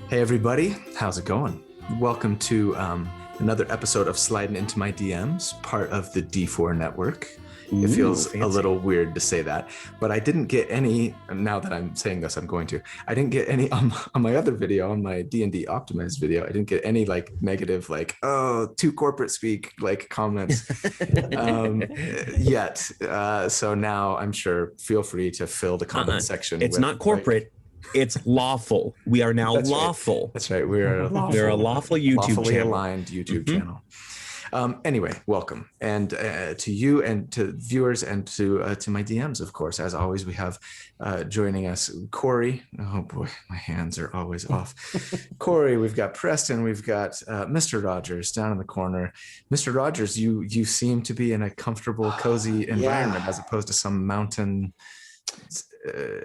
Hey everybody, how's it going? Welcome to another episode of Slidin into my DMs, part of the D4 network. It feels fancy. A little weird to say that, but I didn't get any, now that I'm saying this, I'm going to, I didn't get any on my other video, on my D&D optimized video, I didn't get any like negative, like, oh, too corporate speak, like comments yet. So now I'm sure, feel free to fill the comment section. It's not corporate. Like, it's lawful. We are now lawful. Right. That's right. We're a lawful YouTube lawfully channel. aligned YouTube channel. Anyway, welcome, and to you and to viewers and to my DMs, of course. As always, we have joining us Corey. Oh boy, my hands are always off. Corey, we've got Preston, we've got Mr. Rogers down in the corner. Mr. Rogers, you seem to be in a comfortable, cozy environment as opposed to some mountain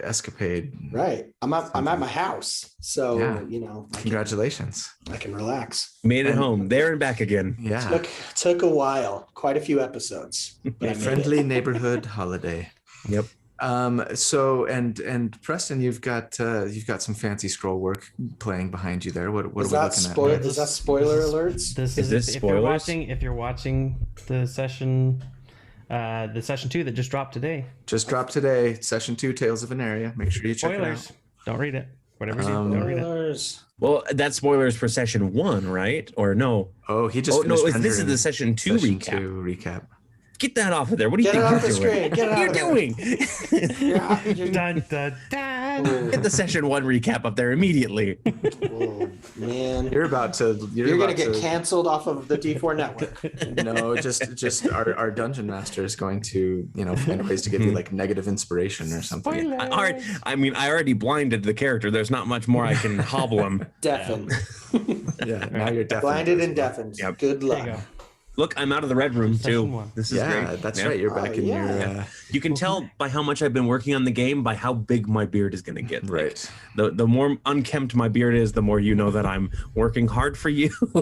escapade. Right. I'm at my house. So, you know, congratulations. I can relax. Made it home. There and back again. Yeah. Took a while, quite a few episodes. A friendly neighborhood holiday. Yep. So and Preston, you've got some fancy scroll work playing behind you there. What are we looking at? Is that spoiler alerts? Is this spoilers? If you're watching the session 2 that just dropped today. Session 2, Tales of Veneria. Make sure you check it out. Don't read it. Whatever you do, don't read it. Well, that's spoilers for session 1, right? Or no? Oh, he just finished this is the session 2 recap. Get that off of there. What do you think you're doing? Dun, dun, dun. Get the session 1 recap up there immediately. Oh, man, you're gonna get canceled off of the D4 network. No, just our dungeon master is going to find ways to give you like negative inspiration or something. I already blinded the character. There's not much more I can hobble him. Deafened. Yeah, now you're deafened. Blinded and deafened. Yep. Good luck. Look, I'm out of the red room too. This is great. Yeah, that's right. You're back in your. You can tell by how much I've been working on the game by how big my beard is going to get. Right. Like, the more unkempt my beard is, the more you know that I'm working hard for you. You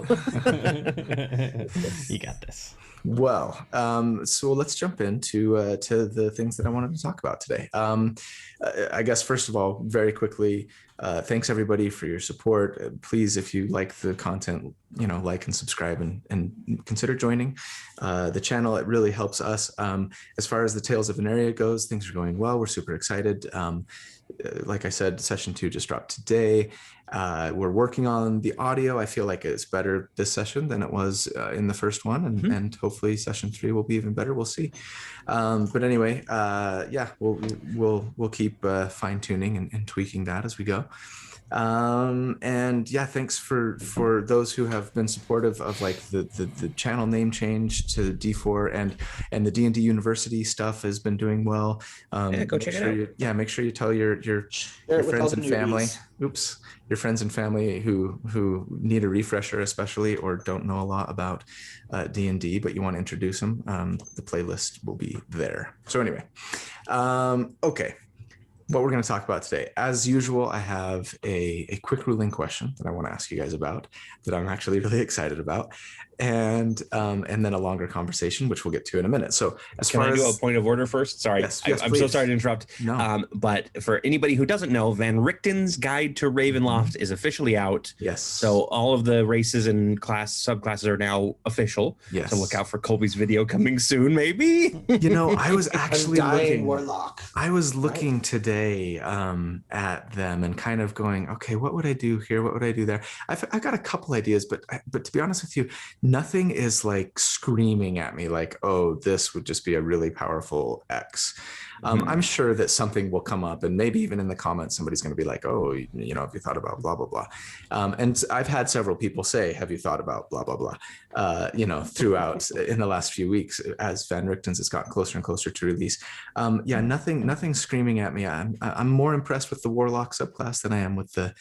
got this. Well, so let's jump into to the things that I wanted to talk about today. I guess first of all, very quickly, thanks everybody for your support. Please, if you like the content, like and subscribe and consider joining the channel. It really helps us. As far as the Tales of Veneria goes, things are going well. We're super excited. Like I said, session 2 just dropped today. We're working on the audio. I feel like it's better this session than it was in the first one, and hopefully session 3 will be even better. We'll see. But anyway, we'll keep fine tuning and tweaking that as we go. And yeah, thanks for those who have been supportive of like the channel name change to D4 and the D&D University stuff has been doing well. Go check it out. Make sure you tell your friends and family. Your friends and family who need a refresher, especially, or don't know a lot about D&D, but you want to introduce them. The playlist will be there. So anyway, okay. What we're going to talk about today, as usual, I have a quick ruling question that I want to ask you guys about that I'm actually really excited about, and then a longer conversation, which we'll get to in a minute. So, can I do a point of order first? Sorry, yes, I'm so sorry to interrupt. No. But for anybody who doesn't know, Van Richten's Guide to Ravenloft is officially out. Yes. So all of the races and subclasses are now official. Yes. So look out for Colby's video coming soon, maybe. I was actually looking. Warlock. I was looking today at them and kind of going, okay, what would I do here? What would I do there? I got a couple ideas, but to be honest with you, nothing is like screaming at me like, oh, this would just be a really powerful X. I'm sure that something will come up, and maybe even in the comments, somebody's going to be like, oh, have you thought about blah, blah, blah. And I've had several people say, have you thought about blah, blah, blah, throughout in the last few weeks as Van Richten's has gotten closer and closer to release. Nothing screaming at me. I'm more impressed with the Warlock subclass than I am with the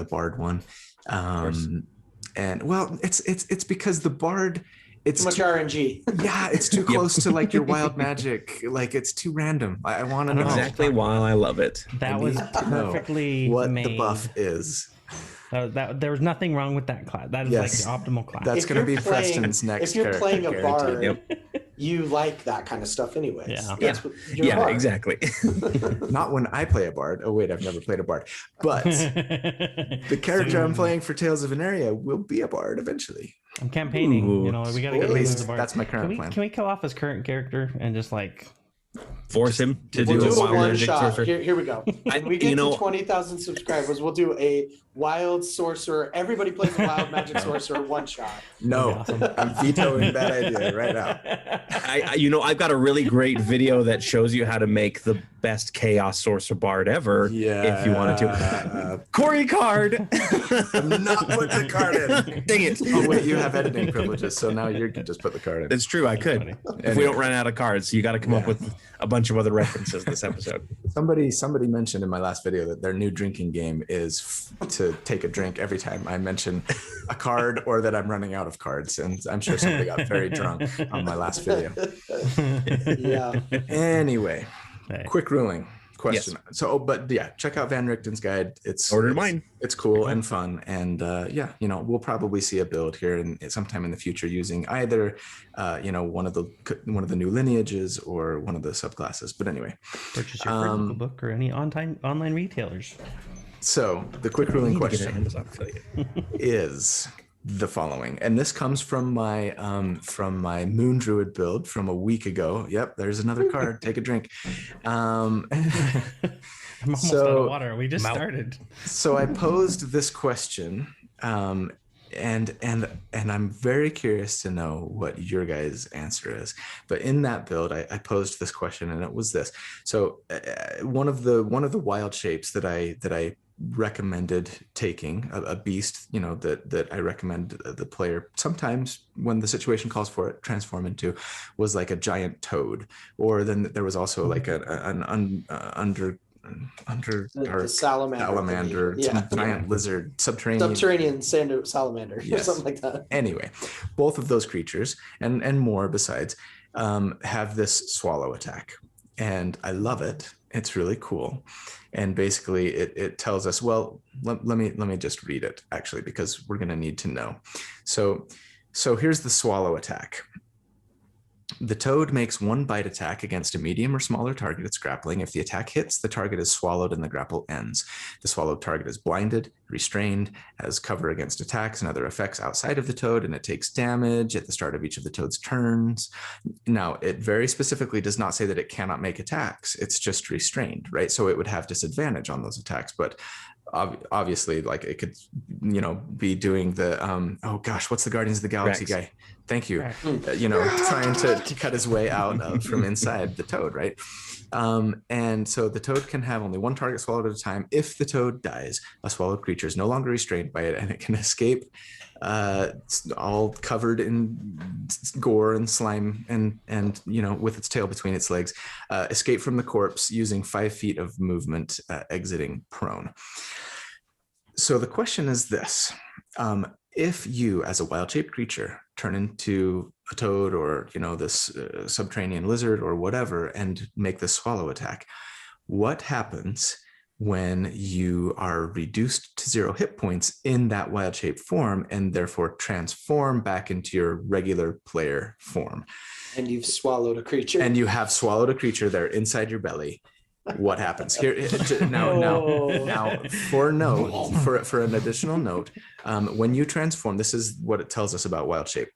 Bard one. And well, it's because the Bard, it's too much RNG. Yeah, it's too close to like your wild magic. Like it's too random. I want to know exactly why I love it. That was perfectly what made. The buff is. There was nothing wrong with that class. That is like the optimal class. That's going to be Preston's next. If you're playing a bard, you like that kind of stuff anyways. Yeah. That's what you're a bard. Exactly. Not when I play a bard. Oh wait, I've never played a bard. But the character I'm playing for Tales of Veneria will be a bard eventually. I'm campaigning. Ooh. You know, we got to get At him least as a bard. that's my current plan. Can we kill off his current character and just like Force him to We'll do do a a wild one magic shot. sorcerer. Here we go. When we get to 20,000 subscribers, we'll do a wild sorcerer. Everybody plays a wild magic sorcerer one shot. No, awesome. I'm vetoing that idea right now. I've got a really great video that shows you how to make the best chaos sorcerer bard ever. Yeah. If you wanted to. Corey card. I'm not putting the card in. Dang it. Oh wait, you have editing privileges, so now you can just put the card in. That's true. I could. funny. If we don't run out of cards, you got to come up with a bunch of other references this episode. Somebody mentioned in my last video that their new drinking game is to take a drink every time I mention a card or that I'm running out of cards, and I'm sure somebody got very drunk on my last video. Yeah. Anyway, Hey. quick ruling question. Yes. So, but yeah, check out Van Richten's guide. Ordered mine. It's cool and fun, and we'll probably see a build here and sometime in the future using either, one of the new lineages or one of the subclasses. But anyway, Purchase your physical book or any online retailers. so the quick ruling question Amazon affiliate. is the following, and this comes from my Moon Druid build from a week ago. Yep, there's another card. Take a drink. I'm almost So- out of water. We just started. So I posed this question, and I'm very curious to know what your guys' answer is. But in that build, I posed this question, and it was this. So one of the wild shapes that I recommended taking, a beast, that I recommend the player sometimes when the situation calls for it transform into, was like a giant toad, or then there was also like the salamander, some giant lizard, subterranean salamander, or something like that. Anyway, both of those creatures and more besides have this swallow attack, and I love it. It's really cool. And basically it tells us, well, let me just read it actually, because we're going to need to know. So here's the swallow attack. The toad makes one bite attack against a medium or smaller target it's grappling. If the attack hits, the target is swallowed and the grapple ends. The swallowed target is blinded, restrained, has cover against attacks and other effects outside of the toad, and it takes damage at the start of each of the toad's turns. Now, it very specifically does not say that it cannot make attacks. It's just restrained, right? So it would have disadvantage on those attacks, but obviously, like, it could, be doing the oh gosh, what's the Guardians of the Galaxy guy? Thank you. Trying to cut his way out from inside the toad, right? And so the toad can have only one target swallowed at a time. If the toad dies, a swallowed creature is no longer restrained by it, and it can escape, all covered in gore and slime, and with its tail between its legs, escape from the corpse using 5 feet of movement, exiting prone. So the question is this: if you, as a wild-shaped creature, turn into a toad or this subterranean lizard or whatever and make this swallow attack, what happens when you are reduced to 0 hit points in that wild-shaped form and therefore transform back into your regular player form? And you've swallowed a creature. And you have swallowed a creature there inside your belly. What happens here now for an additional note, when you transform, this is what it tells us about wild shape.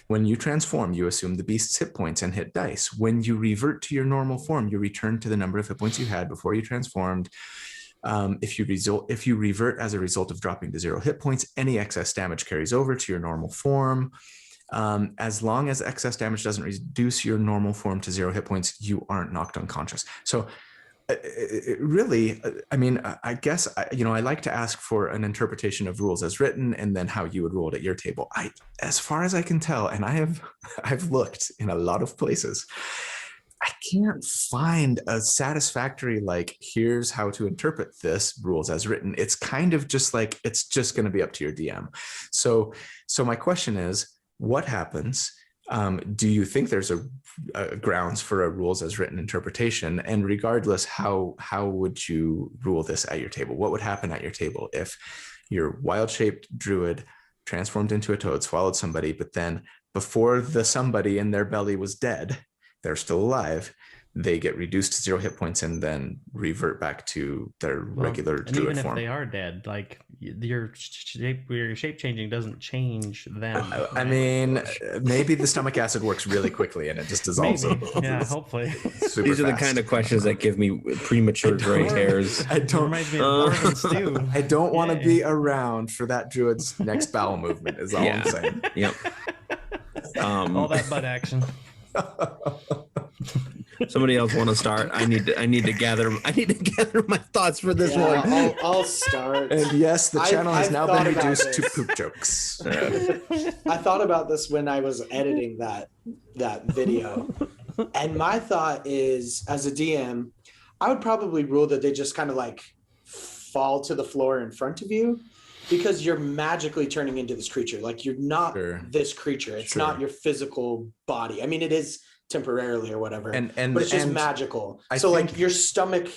When you transform, you assume the beast's hit points and hit dice. When you revert to your normal form, you return to the number of hit points you had before you transformed. If you revert as a result of dropping to 0 hit points, any excess damage carries over to your normal form. As long as excess damage doesn't reduce your normal form to 0 hit points, you aren't knocked unconscious. So really, I mean, I guess, I like to ask for an interpretation of rules as written and then how you would rule it at your table. As far as I can tell, and I've looked in a lot of places, I can't find a satisfactory, here's how to interpret this rules as written. It's kind of just like, it's just going to be up to your DM. So my question is, what happens? Do you think there's a grounds for a rules as written interpretation? And regardless, how would you rule this at your table? What would happen at your table if your wild-shaped druid transformed into a toad, swallowed somebody, but then before the somebody in their belly was dead, they're still alive, they get reduced to 0 hit points and then revert back to their regular and druid even form. if they are dead, like your shape changing doesn't change them. I mean, maybe the stomach acid works really quickly and it just dissolves Maybe. them. Yeah, hopefully. Super These are the fast. kind of questions that give me premature gray hairs. I don't. Reminds me of Dwarven Stew. I don't want to Yay. be around for that druid's next bowel movement. Is all Yeah. I'm saying. Yep. All that butt action. Somebody else want to start? I need to gather my thoughts for this Yeah, one. I'll start. And yes, the channel has I've now thought been about reduced to this. poop jokes. I thought about this when I was editing that video. And my thought is, as a DM, I would probably rule that they just kind of like fall to the floor in front of you, because you're magically turning into this creature. Like, you're not Sure. this creature. It's Sure. not your physical body. I mean, it is temporarily or whatever, And but it's just and magical. I So think- like your stomach,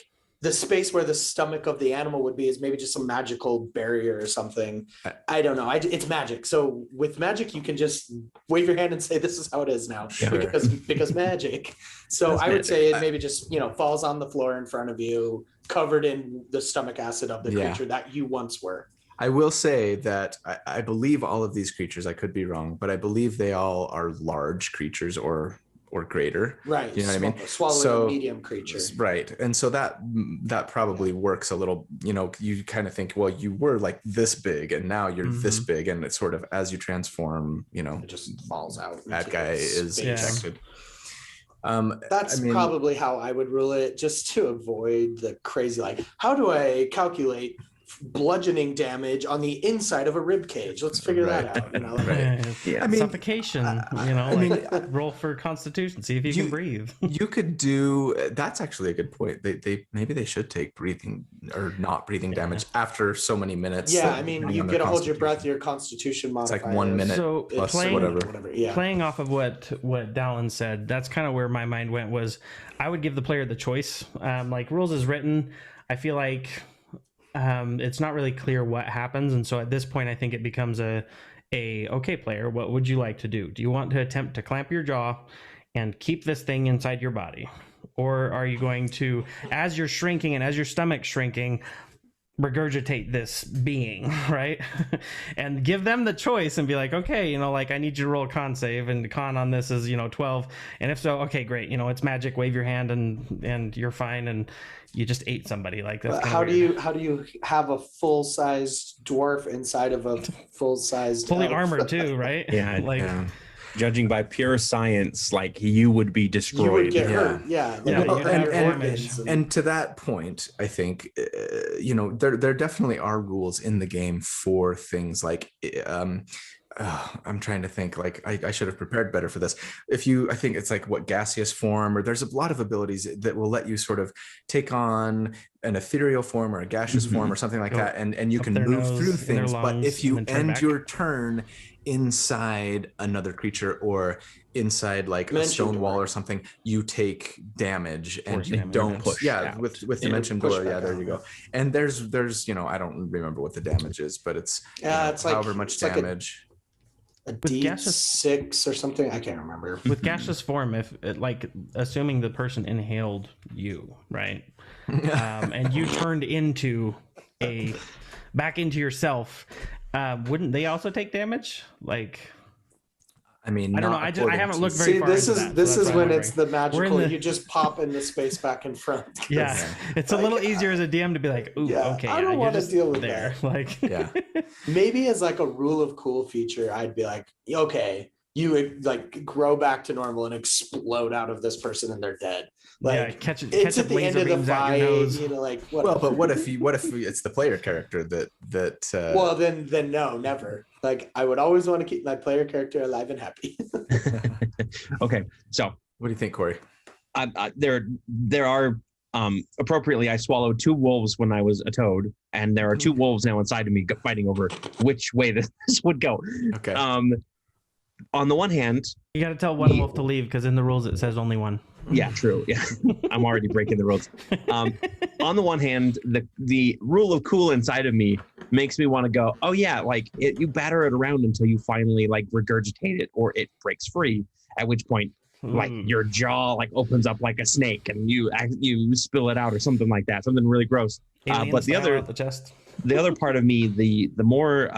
the space where the stomach of the animal would be is maybe just some magical barrier or something. I don't know. It's magic. So with magic, you can just wave your hand and say, this is how it is now. Sure. because magic. So That's I would magic. say it maybe just, falls on the floor in front of you, covered in the stomach acid of the Yeah. creature that you once were. I will say that I believe all of these creatures, I could be wrong, but I believe they all are large creatures or greater. Right. You know what I mean? Swallowing So- a medium creature. Right. And so that probably works a little, you kind of think, well, you were like this big and now you're this big. And it's sort of, as you transform, It just falls out. that into guy is space. Yeah. ejected. That's I mean- probably how I would rule it, just to avoid the crazy, like, how do I calculate bludgeoning damage on the inside of a rib cage? Let's figure that Right. out. Like, Right. Yeah. I mean, suffocation, I mean, roll for constitution, see if you can breathe. you could do, that's actually a good point. They maybe they should take breathing or not breathing damage after so many minutes. yeah, I mean, depending you on get their to hold your breath, constitution. your constitution It's modifier. like 1 minute So plus playing- whatever. Yeah. Playing off of what Dallin said, that's kind of where my mind went. Was I would give the player the choice. Like rules is written, I feel like it's not really clear what happens, and so at this point I think it becomes a okay, player, what would you like to do? Do you want to attempt to clamp your jaw and keep this thing inside your body, or are you going to, as you're shrinking and as your stomach's shrinking, regurgitate this being, right? And give them the choice and be like, okay, I need you to roll a con save, and the con on this is 12, and if so, okay, great, it's magic, wave your hand and you're fine, and you just ate somebody. Like, that's How do you have a full-sized dwarf inside of a full-sized fully elf? armored too, right? Yeah, like Yeah. Judging by pure science, like you would be destroyed. You would get Yeah. hurt. Yeah. Yeah, Like, you'd have and- damage. And to that point, I think there definitely are rules in the game for things like I'm trying to think, like I should have prepared better for this. I think it's like what gaseous form, or there's a lot of abilities that will let you sort of take on an ethereal form or a gaseous form or something like Go that, and you up can their move nose, through in their things. But lungs, if you and then turn end back. your turn inside another creature or inside like a Dimension stone wall door. or something, you take damage and Force you damage. don't Push yeah out. with Yeah, dimension push door. Yeah, back there out. you go. And there's I don't remember what the damage is, but it's it's like however much it's like a damage. D6 or something. I can't remember. with gaseous form, if assuming the person inhaled you, right, and you turned back into yourself, wouldn't they also take damage? Like, I mean, I don't know. not I according haven't to- looked very See, far this into is that, this so that's is why when I'm it's the wondering. We're in magical. the- You just pop in the space back in front. Yeah, it's a little easier as a DM to be like, ooh, Yeah, okay, I don't you're wanna just deal with there. that. Like, Yeah. Maybe as like a rule of cool feature, I'd be like, okay, you would like grow back to normal and explode out of this person and they're dead. Like, yeah, catch it's a at the end laser of the beams out fight, your nose. like Well, but what if it's the player character that well, then no, never. Like, I would always want to keep my player character alive and happy. Okay, so what do you think, Corey? there are appropriately, I swallowed 2 wolves when I was a toad, and there are 2 wolves now inside of me fighting over which way this would go. Okay. On the one hand, You got to tell one wolf to leave because in the rules it says only one. yeah, true. Yeah, I'm already breaking the rules. On the one hand, the rule of cool inside of me makes me want to go, oh yeah, like you batter it around until you finally like regurgitate it or it breaks free, at which point like your jaw like opens up like a snake and you spill it out or something like that, something really gross. But the other part of me, the more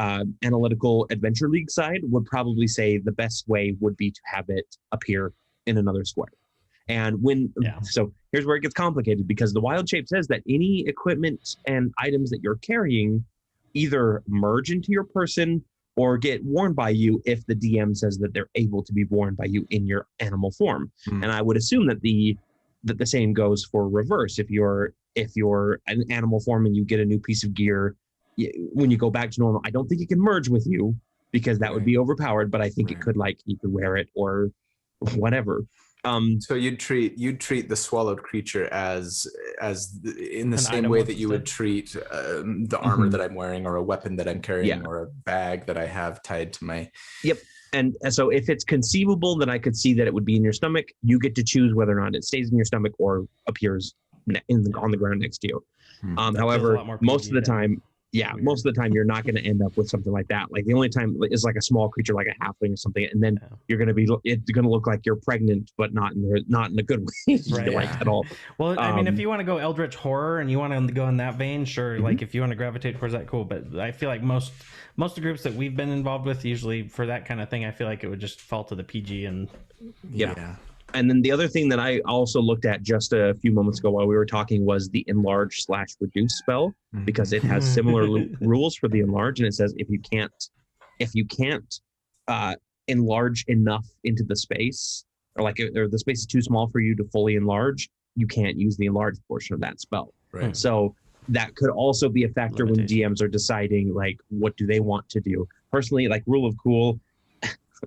analytical Adventure League side would probably say the best way would be to have it appear in another square. And so here's where it gets complicated, because the wild shape says that any equipment and items that you're carrying either merge into your person or get worn by you if the DM says that they're able to be worn by you in your animal form. And I would assume that the same goes for reverse. If you're an animal form and you get a new piece of gear, when you go back to normal, I don't think it can merge with you because that would be overpowered, but I think it could, like, you could wear it or whatever. So you'd treat the swallowed creature as in the same way that you would treat the armor that I'm wearing, or a weapon that I'm carrying, or a bag that I have tied to my. Yep. And so if it's conceivable that I could see that it would be in your stomach, you get to choose whether or not it stays in your stomach or appears on the ground next to you. However, most of the time, you're not going to end up with something like that. Like the only time is like a small creature, like a halfling or something, and then it's going to look like you're pregnant, but not in a good way, at all. Well, I mean, if you want to go Eldritch Horror and you want to go in that vein, sure. Like if you want to gravitate towards that, cool. But I feel like most of the groups that we've been involved with, usually for that kind of thing, I feel like it would just fall to the PG and yeah. And then the other thing that I also looked at just a few moments ago while we were talking was the enlarge/reduce spell, because it has similar rules for the enlarge, and it says if you can't enlarge enough into the space, or the space is too small for you to fully enlarge, you can't use the enlarge portion of that spell. Right. So that could also be a factor when GMs are deciding like what do they want to do. Personally, like rule of cool,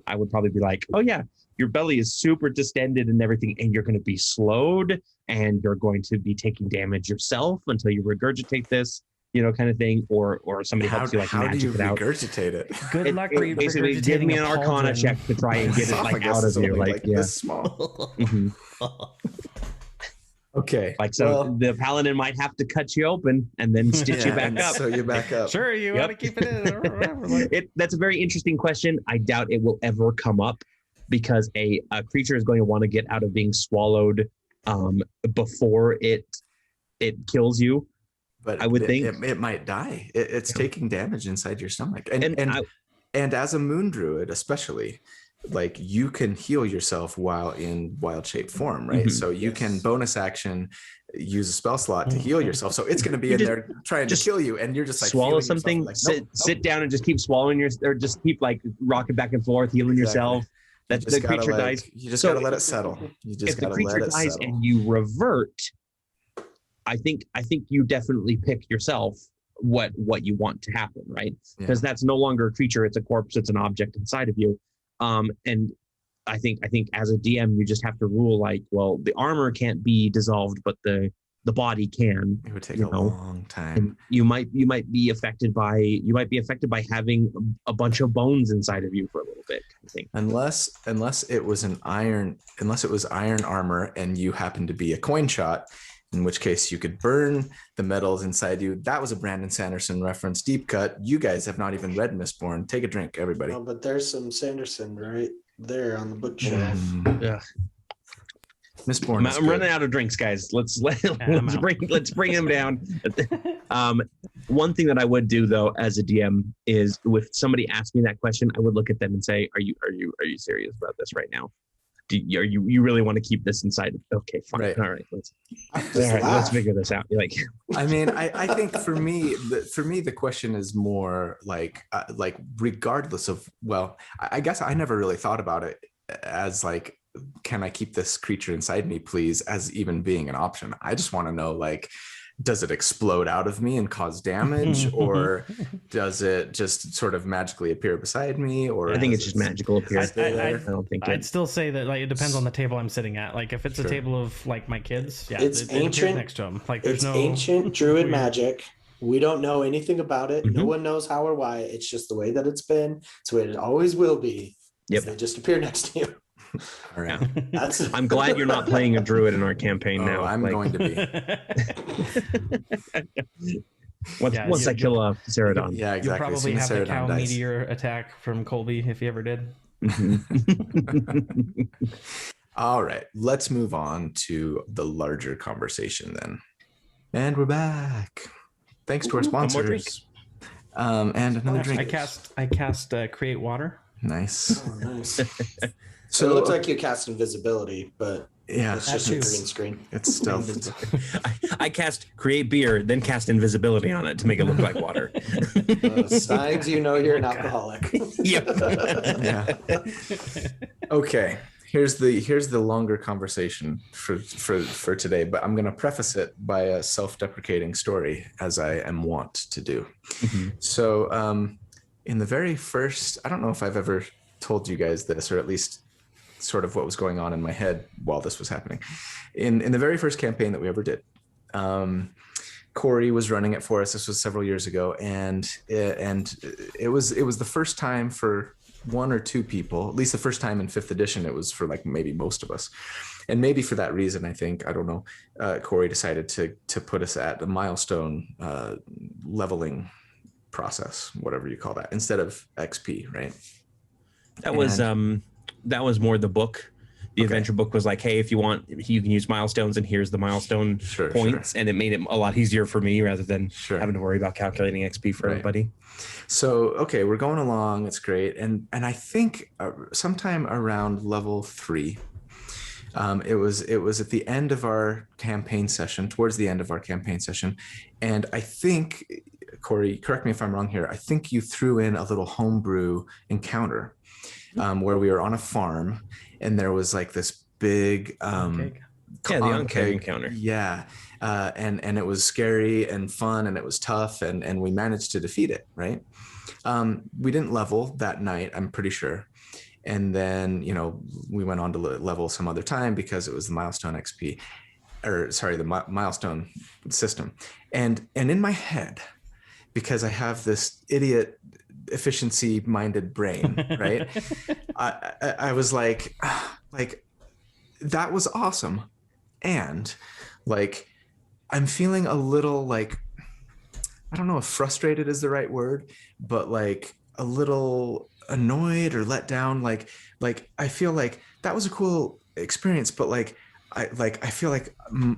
I would probably be like, oh yeah, your belly is super distended and everything, and you're going to be slowed, and you're going to be taking damage yourself until you regurgitate this, kind of thing, or somebody helps you like magic it out. How do you regurgitate it? Good luck. Basically, give me an Arcana check to try and get it out of you, this small. Okay. The paladin might have to cut you open and then stitch you back up. So you back up. Sure, you want to keep it in. That's a very interesting question. I doubt it will ever come up, because a creature is going to want to get out of being swallowed before it kills you. But I would think it might die. It's taking damage inside your stomach, and as a moon druid, especially, like you can heal yourself while in wild shape form, right? So you can bonus action use a spell slot to heal yourself. So it's going to be in there trying to kill you, and you're just like swallow something, like, sit down and just keep swallowing or just keep like rocking back and forth, healing yourself. That the creature dies. You just gotta let it settle. If the creature dies and you revert, I think you definitely pick yourself what you want to happen, right? Because that's no longer a creature; it's a corpse, it's an object inside of you. And I think as a DM, you just have to rule like, well, the armor can't be dissolved, but the body can. It would take a long time. And you might be affected by having a bunch of bones inside of you for a little bit, I think. Unless it was iron armor and you happen to be a coin shot, in which case you could burn the metals inside you. That was a Brandon Sanderson reference. Deep cut. You guys have not even read Mistborn. Take a drink, everybody. Oh, but there's some Sanderson right there on the bookshelf. Yeah. Mistborn. I'm running out of drinks, guys. Let's bring him down. One thing that I would do though as a DM is, if somebody asked me that question, I would look at them and say, "Are you serious about this right now? You really want to keep this inside?" Okay, fine. Right. All right, let's figure this out. You're like, I mean, I think for me, the question is more like regardless of, well, I guess I never really thought about it as like, can I keep this creature inside me, please, as even being an option. I just want to know, like, does it explode out of me and cause damage, or does it just sort of magically appear beside me? Or I think it's just magical appearance. I don't think I'd still say that, like, it depends on the table I'm sitting at. Like if it's a table of like my kids, it's ancient next to them. Like there's ancient druid magic. We don't know anything about it. No one knows how or why. It's just the way that it's been. It's the way it always will be. Yep. They just appear next to you. All right. I'm glad you're not playing a druid in our campaign now. I'm going to be. Once I kill a Ceradon. Yeah, You'll exactly. probably have the cow meteor attack from Colby if you ever did. All right, let's move on to the larger conversation then. And we're back. Thanks to our sponsors. And another drink. I cast create water. Nice. Oh, nice. So it looks like you cast invisibility, but yeah, it's just a green screen. It's stealth. I cast create beer, then cast invisibility on it to make it look like water. Signs you know you're an alcoholic. Yep. Yeah. Okay. Here's the longer conversation for today, but I'm going to preface it by a self-deprecating story, as I am wont to do. Mm-hmm. So in the very first, I don't know if I've ever told you guys this, or at least sort of what was going on in my head while this was happening. In the very first campaign that we ever did, Corey was running it for us. This was several years ago, and it was the first time for one or two people, at least the first time in 5th edition, it was for like maybe most of us. And maybe for that reason, I think, I don't know, Corey decided to put us at the milestone leveling process, whatever you call that, instead of XP, right? That was more the book. The adventure book was like, hey, if you want, you can use milestones, and here's the milestone points. And it made it a lot easier for me rather than having to worry about calculating XP for everybody. So, okay, we're going along. It's great. And I think sometime around level 3, it was at the end of our campaign session, towards the end of our campaign session. And I think, Corey, correct me if I'm wrong here, I think you threw in a little homebrew encounter where we were on a farm, and there was like this big the on-keg encounter. Yeah. And it was scary and fun, and it was tough, and we managed to defeat it, right? We didn't level that night, I'm pretty sure. And then, we went on to level some other time because it was the milestone XP, or sorry, the milestone system. And in my head, because I have this idiot efficiency-minded brain, right? I was like, that was awesome. And like, I'm feeling a little like, I don't know if frustrated is the right word, but like a little annoyed or let down. Like I feel like that was a cool experience, but I feel like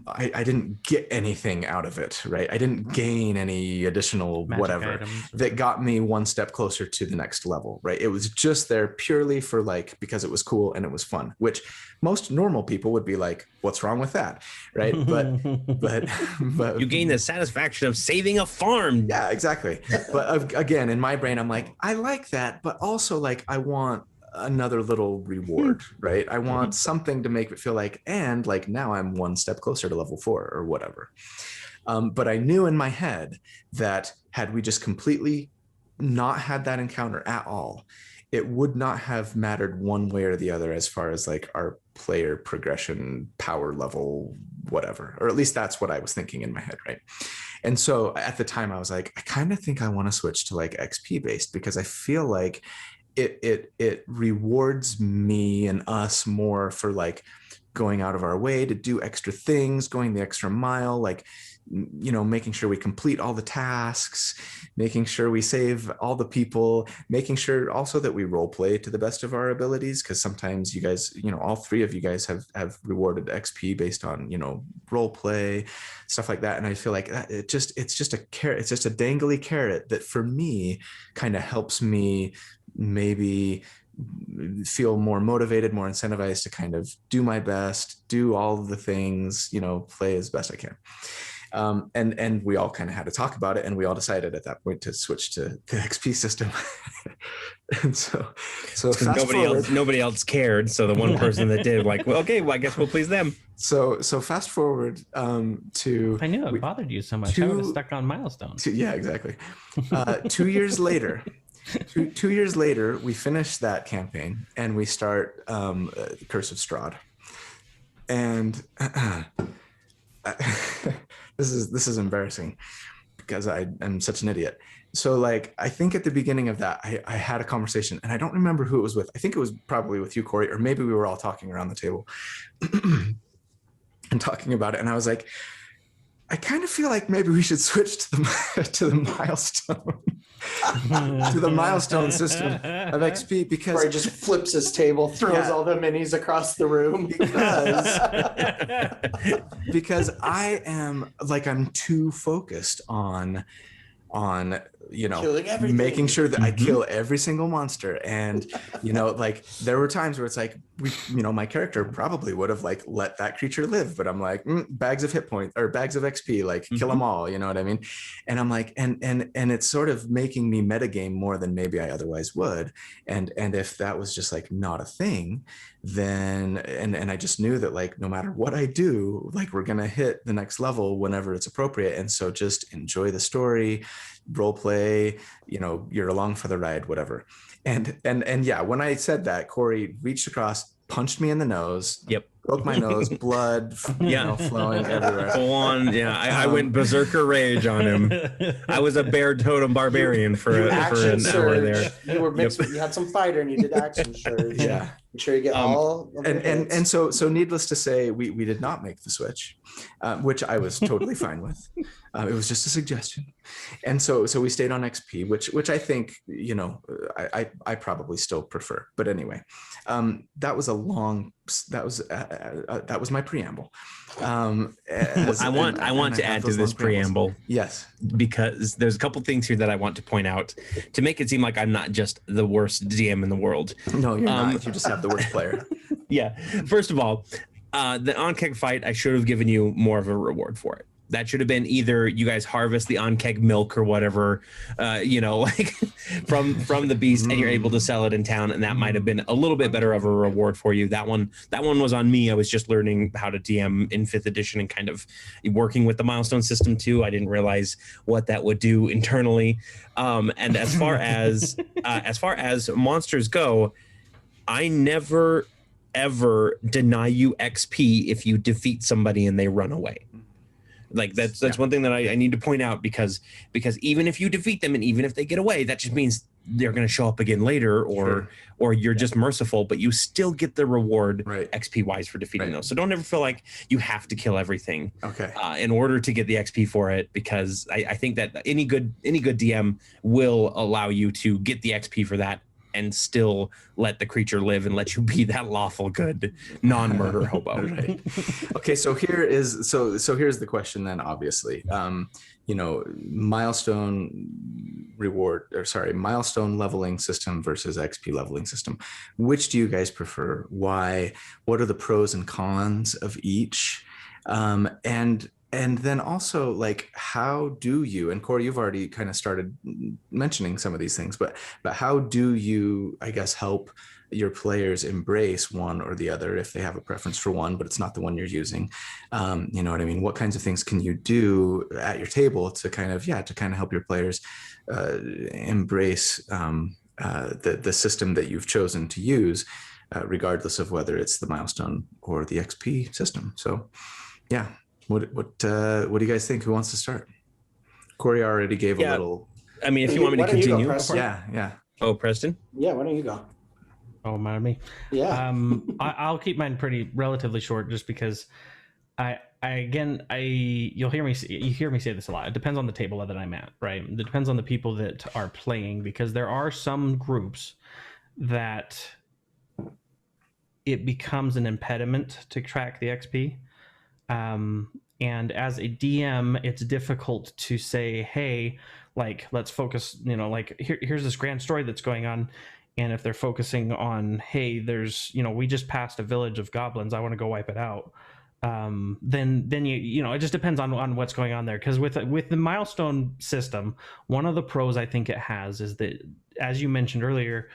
I didn't get anything out of it, right? I didn't gain any additional magic whatever items that got me one step closer to the next level, right? It was just there purely for because it was cool and it was fun, which most normal people would be like, what's wrong with that, right? But you gain the satisfaction of saving a farm. Yeah, exactly. But again, in my brain, I'm like, I like that, but also like I want another little reward, right? I want something to make it feel like, and like now I'm one step closer to level 4 or whatever. But I knew in my head that had we just completely not had that encounter at all, it would not have mattered one way or the other as far as like our player progression, power level, whatever, or at least that's what I was thinking in my head, right? And so at the time I was like, I kind of think I want to switch to like XP based, because I feel like it rewards me and us more for like going out of our way to do extra things, going the extra mile, like, making sure we complete all the tasks, making sure we save all the people, making sure also that we role play to the best of our abilities. Cause sometimes you guys, all 3 of you guys have rewarded XP based on, role play, stuff like that. And I feel like it's just a carrot. It's just a dangly carrot that for me kind of helps me maybe feel more motivated, more incentivized to kind of do my best, do all the things, play as best I can. And we all kind of had to talk about it, and we all decided at that point to switch to the XP system. And so nobody else cared. So the one person that did, like, well, okay, well, I guess we'll please them. So fast forward to. If I knew it bothered you so much, I would have stuck on Milestone. Yeah, exactly. 2 years later. 2 years later, we finish that campaign and we start Curse of Strahd. And this is embarrassing because I am such an idiot. So like, I think at the beginning of that, I had a conversation, and I don't remember who it was with. I think it was probably with you, Corey, or maybe we were all talking around the table and talking about it. And I was like, I kind of feel like maybe we should switch to the milestone. To the milestone system of XP, because Where he just flips his table, throws all the minis across the room. Because I'm too focused on making sure that I kill every single monster. And like there were times where it's like my character probably would have like let that creature live, but I'm like bags of hit points or bags of XP, like kill them all, you know what I mean? And I'm like and it's sort of making me metagame more than maybe I otherwise would. And if that was just like not a thing, then and I just knew that like no matter what I do, like we're gonna hit the next level whenever it's appropriate. And so just enjoy the story, role play, you're along for the ride, whatever. And yeah, when I said that, Corey reached across, punched me in the nose. Yep. Broke my nose, blood flowing everywhere. Full on, I went berserker rage on him. I was a bear totem barbarian for an hour there. You were mixed. You had some fighter and you did action surge. Yeah. Make sure you get all. And so needless to say, we did not make the switch, which I was totally fine with. It was just a suggestion, and so we stayed on XP, which I think I probably still prefer. But anyway, that was my preamble. I want to add to this preamble. Yes, because there's a couple things here that I want to point out to make it seem like I'm not just the worst DM in the world. No, you're not. You just have the worst player. Yeah. First of all, the on-keg fight, I should have given you more of a reward for it. That should have been either you guys harvest the on-keg milk or whatever, like from the beast, and you're able to sell it in town, and that might have been a little bit better of a reward for you. That one was on me. I was just learning how to DM in 5th edition and kind of working with the milestone system too. I didn't realize what that would do internally. And as far as monsters go, I never ever deny you XP if you defeat somebody and they run away. Like that's one thing that I need to point out, because even if you defeat them and even if they get away, that just means they're going to show up again later, or you're just merciful, but you still get the reward XP wise for defeating those. So don't ever feel like you have to kill everything in order to get the XP for it, because I think that any good DM will allow you to get the XP for that and still let the creature live and let you be that lawful good non-murder hobo. Okay, so here's the question then, obviously. Milestone leveling system versus XP leveling system. Which do you guys prefer? Why? What are the pros and cons of each? And then also, like, how do you, and Corey, you've already kind of started mentioning some of these things, but how do you, I guess, help your players embrace one or the other if they have a preference for one, but it's not the one you're using? You know what I mean? What kinds of things can you do at your table to kind of help your players embrace the system that you've chosen to use, regardless of whether it's the milestone or the XP system? So, yeah. What do you guys think? Who wants to start? Corey already gave a little. I mean, if you want me to continue. Yeah. Oh, Preston? Yeah, why don't you go? Oh, mind me? Yeah. I'll keep mine relatively short, just because you'll hear me say this a lot. It depends on the table that I'm at, right? It depends on the people that are playing, because there are some groups that it becomes an impediment to track the XP. And as a DM, it's difficult to say, hey, like, let's focus, like, here's this grand story that's going on. And if they're focusing on, hey, there's, we just passed a village of goblins, I want to go wipe it out. Then it just depends on what's going on there. Because with the milestone system, one of the pros I think it has is that, as you mentioned earlier,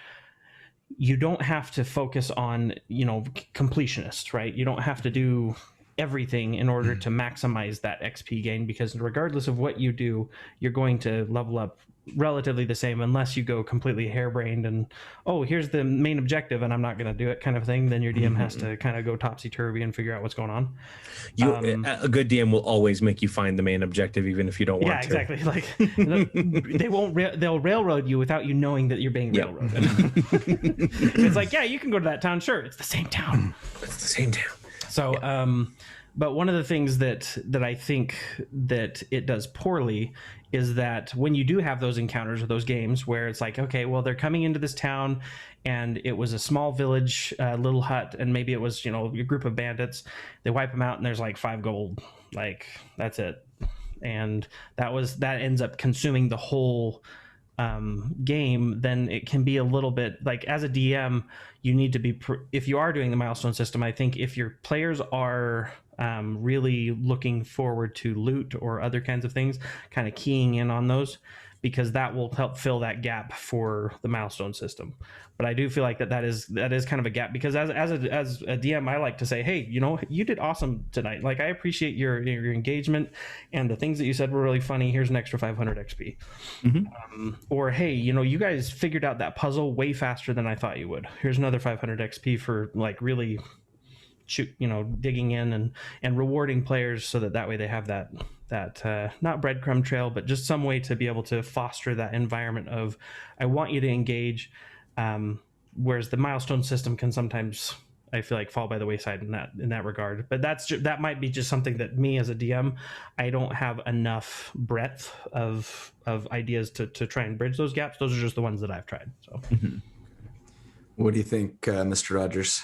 you don't have to focus on, completionist, right? You don't have to do everything in order to maximize that XP gain, because regardless of what you do, you're going to level up relatively the same, unless you go completely harebrained and, oh, here's the main objective and I'm not going to do it kind of thing. Then your DM has to kind of go topsy-turvy and figure out what's going on. A good DM will always make you find the main objective, even if you don't want to. Yeah, exactly. Like, they'll railroad you without you knowing that you're being railroaded. It's like, yeah, you can go to that town. Sure, it's the same town. It's the same town. So, but one of the things that I think that it does poorly is that when you do have those encounters or those games where it's like, okay, well, they're coming into this town and it was a small village, little hut, and maybe it was, your group of bandits. They wipe them out and there's like 5 gold. Like, that's it. And that ends up consuming the whole game. Then it can be a little bit like, as a DM, you need to be if you are doing the milestone system, I think if your players are really looking forward to loot or other kinds of things, kind of keying in on those, because that will help fill that gap for the milestone system. But I do feel like that is kind of a gap, because as a DM, I like to say, hey, you did awesome tonight. Like, I appreciate your engagement, and the things that you said were really funny. Here's an extra 500 XP. Mm-hmm. Or, hey, you guys figured out that puzzle way faster than I thought you would. Here's another 500 XP for like really digging in and rewarding players, so that way they have that not breadcrumb trail, but just some way to be able to foster that environment of, I want you to engage. Whereas the milestone system can sometimes, I feel like, fall by the wayside in that regard. But that might be just something that me as a DM, I don't have enough breadth of ideas to try and bridge those gaps. Those are just the ones that I've tried. So. Mm-hmm. What do you think, Mr. Rogers?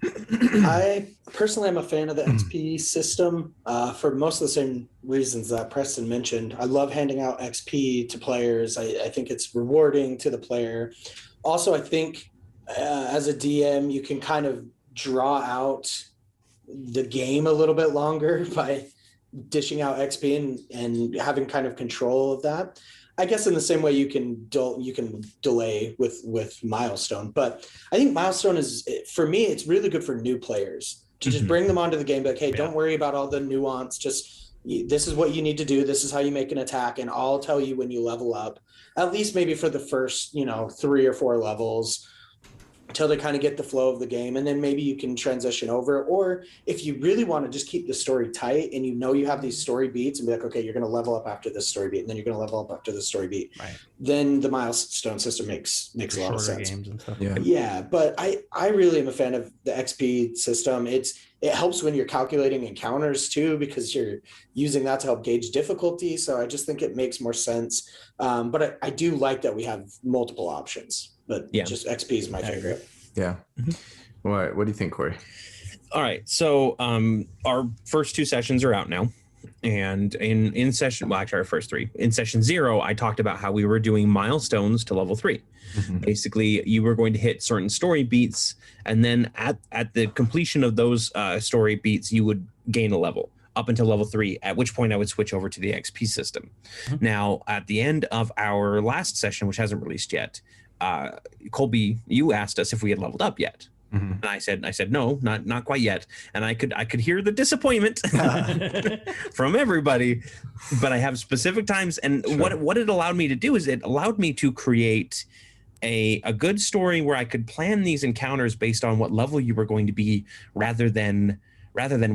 I personally am a fan of the XP system for most of the same reasons that Preston mentioned. I love handing out XP to players. I think it's rewarding to the player. Also, I think as a DM, you can kind of draw out the game a little bit longer by dishing out XP and having kind of control of that. I guess in the same way you can delay with Milestone, but I think Milestone is, for me, it's really good for new players to just bring them onto the game. Like, hey, don't worry about all the nuance. Just, this is what you need to do. This is how you make an attack, and I'll tell you when you level up. At least maybe for the first 3 or 4 levels, until they kind of get the flow of the game, and then maybe you can transition over. Or if you really want to just keep the story tight and you have these story beats and be like, okay, you're going to level up after this story beat, and then you're going to level up after this story beat, right? Then the milestone system makes a lot of sense. Games and stuff. Yeah, but I really am a fan of the XP system. It helps when you're calculating encounters too, because you're using that to help gauge difficulty. So I just think it makes more sense. But I do like that we have multiple options. But just XP is my favorite. Yeah. Mm-hmm. What do you think, Corey? All right. So our first 2 sessions are out now. And in session, well, actually our first 3. In session 0, I talked about how we were doing milestones to level 3. Mm-hmm. Basically, you were going to hit certain story beats, and then at the completion of those story beats, you would gain a level up until level 3, at which point I would switch over to the XP system. Mm-hmm. Now, at the end of our last session, which hasn't released yet, Colby, you asked us if we had leveled up yet. Mm-hmm. And I said no, not quite yet. And I could hear the disappointment from everybody, but I have specific times. And sure. What it allowed me to do is it allowed me to create a good story where I could plan these encounters based on what level you were going to be, rather than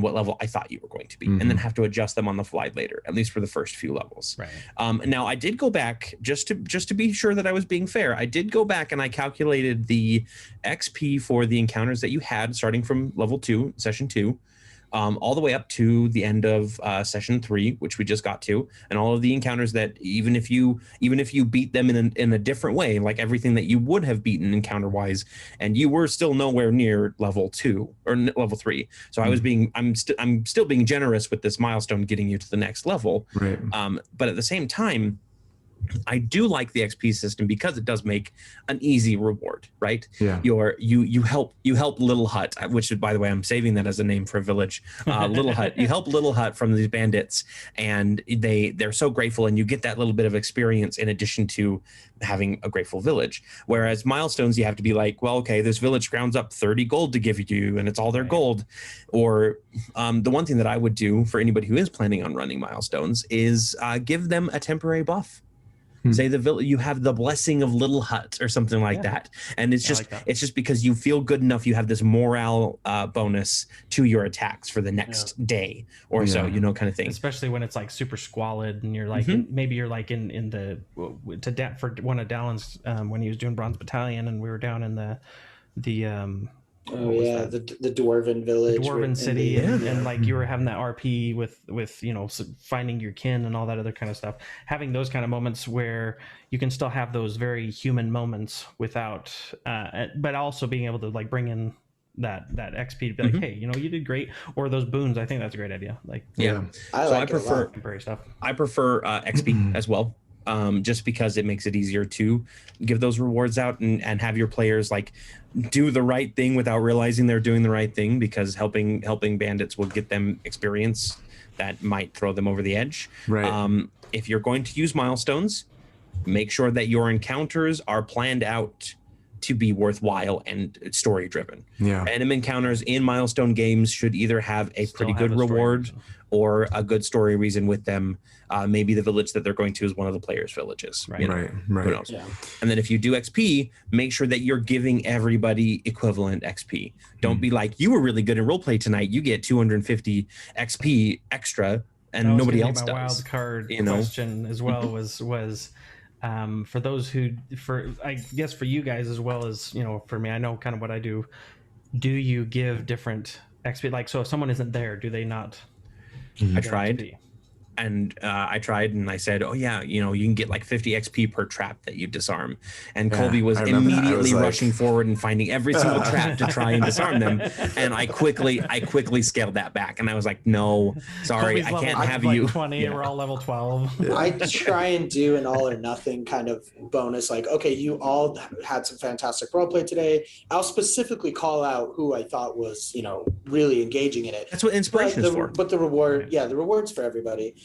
what level I thought you were going to be, and then have to adjust them on the fly later, at least for the first few levels. Right. Now, I did go back, just to be sure that I was being fair, I did go back and I calculated the XP for the encounters that you had starting from level 2, session 2, all the way up to the end of session 3, which we just got to, and all of the encounters that even if you beat them in a different way, like everything that you would have beaten encounter wise, and you were still nowhere near level 2 or level 3. So I'm still being generous with this milestone, getting you to the next level. Right. But at the same time, I do like the XP system because it does make an easy reward, right? Yeah. You help Little Hut, which, by the way, I'm saving that as a name for a village. Little Hut. You help Little Hut from these bandits, and they're so grateful, and you get that little bit of experience in addition to having a grateful village. Whereas milestones, you have to be like, well, okay, this village grounds up 30 gold to give you, and it's all their gold. Or the one thing that I would do for anybody who is planning on running milestones is give them a temporary buff. Say you have the blessing of Little Hut or something like that, and it's just because you feel good enough, you have this morale bonus to your attacks for the next day or so, kind of thing. Especially when it's like super squalid and you're like maybe you're like in the for one of Dallin's when he was doing Bronze Battalion, and we were down in the Oh what was yeah, that? the dwarven village, The dwarven in city, the- and like you were having that RP with finding your kin and all that other kind of stuff. Having those kind of moments where you can still have those very human moments without, but also being able to like bring in that XP to be like, hey, you did great, or those boons. I think that's a great idea. Like, Yeah. I So like I it a prefer lot. temporary stuff. I prefer XP as well, just because it makes it easier to give those rewards out and have your players like do the right thing without realizing they're doing the right thing, because helping bandits will get them experience that might throw them over the edge. Right. If you're going to use milestones, make sure that your encounters are planned out to be worthwhile and story driven. Yeah. Random encounters in milestone games should either have a Still pretty have good a story reward reason. or a good story reason with them. Maybe the village that they're going to is one of the players' villages. Right. You know, Right. who Right. knows? Yeah. And then if you do XP, make sure that you're giving everybody equivalent XP. Don't be like, you were really good in roleplay tonight, you get 250 XP extra, and That was nobody gonna else be my does. wild card you know? question as well was for those who, for I guess for you guys as well as for me, I know kind of what I do. Do you give different XP? Like, so if someone isn't there, do they not? I get tried. XP? And I tried and I said, oh yeah, you can get like 50 XP per trap that you disarm. And Yeah, Colby was I remember that. I immediately was like- rushing forward and finding every single trap to try and disarm them. And I quickly scaled that back. And I was like, no, sorry, Colby's I level can't like have you. 20. Yeah. We're all level 12. I try and do an all or nothing kind of bonus. Like, okay, you all had some fantastic roleplay today. I'll specifically call out who I thought was, really engaging in it. That's what inspiration is for. But the reward, the reward's for everybody.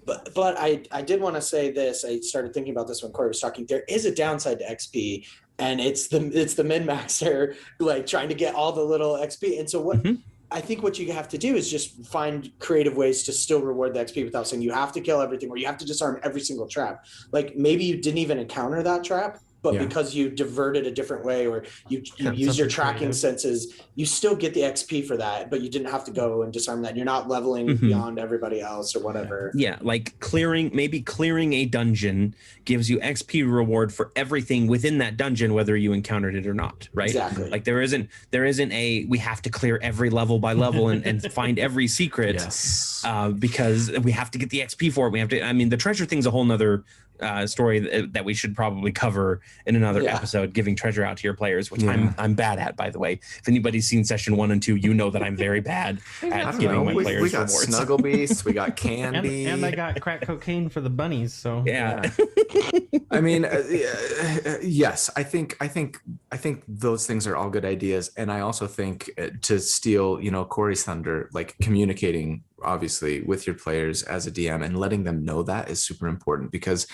But I did want to say this. I started thinking about this when Corey was talking. There is a downside to XP, and it's the min-maxer like trying to get all the little XP. And so what I think what you have to do is just find creative ways to still reward the XP without saying you have to kill everything or you have to disarm every single trap. Like maybe you didn't even encounter that trap, but because you diverted a different way or you use your tracking senses, you still get the XP for that, but you didn't have to go and disarm that. You're not leveling beyond everybody else or whatever. Yeah, like clearing a dungeon gives you XP reward for everything within that dungeon, whether you encountered it or not, right? Exactly. Like there isn't a we have to clear every level by level and find every secret because we have to get the XP for it. We have to. I mean, the treasure thing's a whole nother story that we should probably cover in another episode, giving treasure out to your players, which I'm bad at, by the way. If anybody's seen session 1 and 2, you know that I'm very bad at giving my players we got rewards. snuggle beasts, we got candy, and I got crack cocaine for the bunnies. So Yeah. I mean, yes, I think those things are all good ideas, and I also think to steal, Corey's thunder, like communicating obviously with your players as a DM and letting them know that is super important because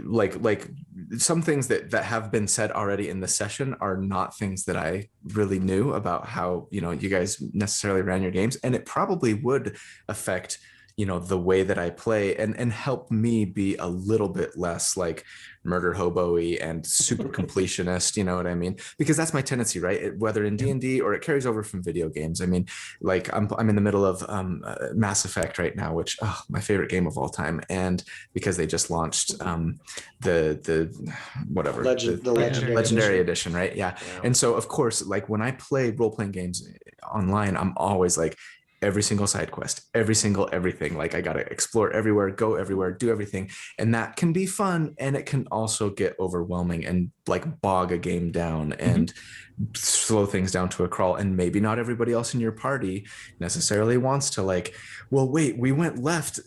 like some things that have been said already in the session are not things that I really knew about how you guys necessarily ran your games, and it probably would affect the way that I play and help me be a little bit less like murder hobo-y and super completionist, you know what I mean? Because that's my tendency, right? Whether in D&D or it carries over from video games. I mean, like I'm in the middle of Mass Effect right now, which my favorite game of all time, and because they just launched the whatever legendary edition, right? Yeah. And so of course, like when I play role-playing games online, I'm always like, every single side quest, every single everything. Like I got to explore everywhere, go everywhere, do everything. And that can be fun. And it can also get overwhelming and like bog a game down and slow things down to a crawl. And maybe not everybody else in your party necessarily wants to like, well, wait, we went left,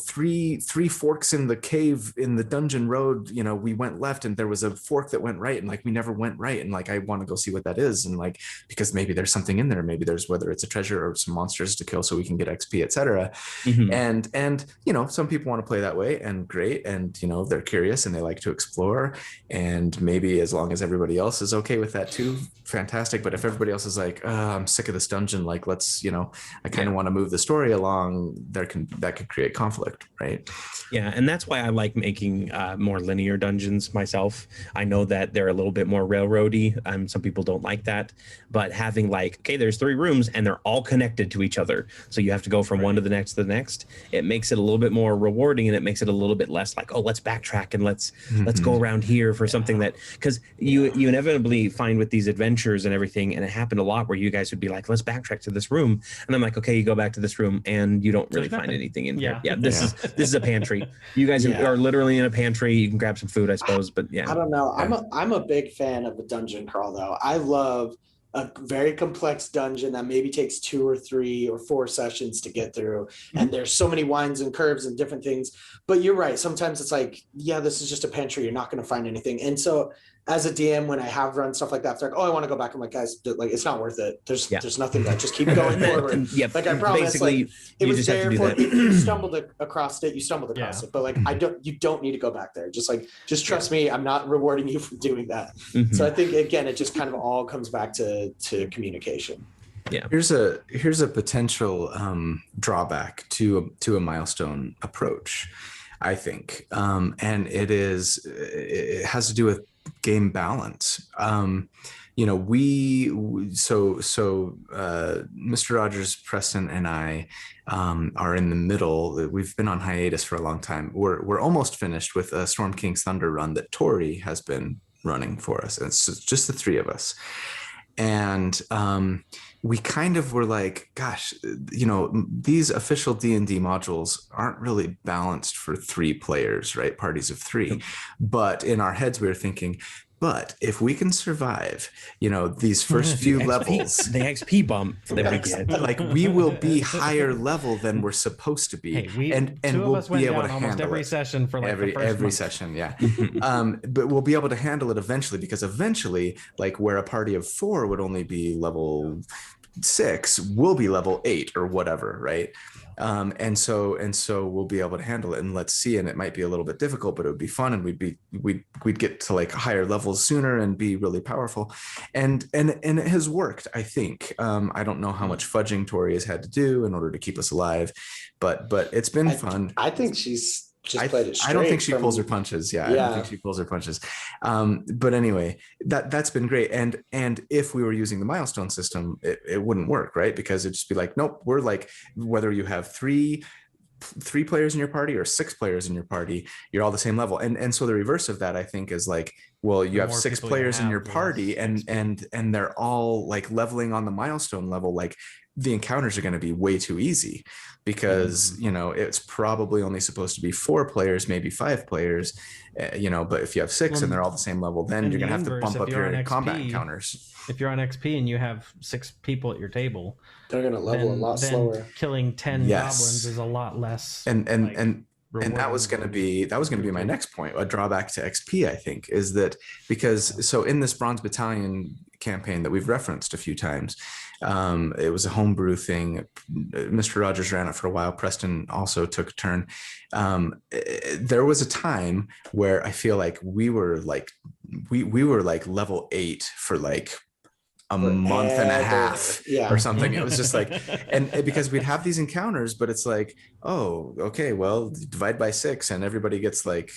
three forks in the cave in the dungeon road, we went left and there was a fork that went right and like we never went right. And like, I want to go see what that is. And like, because maybe there's something in there, maybe there's, whether it's a treasure or some monsters to kill so we can get XP, etc. And some people want to play that way, and great. And they're curious and they like to explore, and maybe as long as everybody else is okay with that too, fantastic. But if everybody else is like, I'm sick of this dungeon, like let's I kind of want to move the story along, that could create conflict, right? Yeah, and that's why I like making more linear dungeons myself. I know that they're a little bit more railroady. Some people don't like that, but having like, okay, there's 3 rooms and they're all connected to each other, so you have to go from one to the next to the next. It makes it a little bit more rewarding, and it makes it a little bit less like, oh, let's backtrack and let's go around here for something that because you inevitably find with these adventures and everything, and it happened a lot where you guys would be like, let's backtrack to this room, and I'm like, okay, you go back to this room and you don't really find anything in here. Yeah, this is a pantry. You guys are literally in a pantry. You can grab some food, I suppose, but yeah. I don't know. I'm a big fan of a dungeon crawl though. I love a very complex dungeon that maybe takes 2 or 3 or 4 sessions to get through. And there's so many winds and curves and different things. But you're right. Sometimes it's like, yeah, this is just a pantry. You're not going to find anything. And so as a DM, when I have run stuff like that, it's like, oh, I want to go back. I'm like, guys, like, it's not worth it. There's nothing that just keep going forward. Like I promise, basically, like, it was there for, if you stumbled across it, you stumbled across it. But like, you don't need to go back there. Just trust me. I'm not rewarding you for doing that. So I think, again, it just kind of all comes back to communication. Yeah. Here's a potential drawback to a milestone approach, I think, and it has to do with game balance. Mr. Rogers, Preston, and I are in the middle. We've been on hiatus for a long time. We're almost finished with a Storm King's Thunder run that Tori has been running for us. And it's just the 3 of us. And we kind of were like, gosh, these official D&D modules aren't really balanced for 3 players, right? Parties of 3. But in our heads, we were thinking, but if we can survive, these first few levels, the XP bump that we get, like we will be higher level than we're supposed to be, and we'll be able to handle every session for like every session, yeah. But we'll be able to handle it eventually, because eventually, like where a party of 4 would only be level 6, we'll be level 8 or whatever, right? And so we'll be able to handle it, and let's see. And it might be a little bit difficult, but it would be fun, and we'd get to like higher levels sooner and be really powerful. And it has worked, I think. I don't know how much fudging Tori has had to do in order to keep us alive, but it's been fun. I think she's just played it straight. I don't think she pulls her punches. I don't think she pulls her punches. But anyway, that's been great. And if we were using the milestone system, it wouldn't work, right? Because it'd just be like, nope, we're like, whether you have 3 players in your party or 6 players in your party, you're all the same level. And so the reverse of that, I think, is like, well, you have 6 players in your party, and they're all like leveling on the milestone level. Like the encounters are going to be way too easy, because it's probably only supposed to be 4 players, maybe 5 players, but if you have 6 and they're all the same level, then you're going to have to bump up your combat encounters. If you're on XP and you have 6 people at your table, they're going to level a lot slower. Killing 10 goblins is a lot less. And that was going to be my next point. A drawback to XP, I think, is that because in this Bronze Battalion campaign that we've referenced a few times, it was a homebrew thing. Mr. Rogers ran it for a while. Preston also took a turn. There was a time where I feel like we were like level 8 for like a month and a half or something. It was just like, and because we'd have these encounters, but it's like, oh, okay, well, divide by 6 and everybody gets like,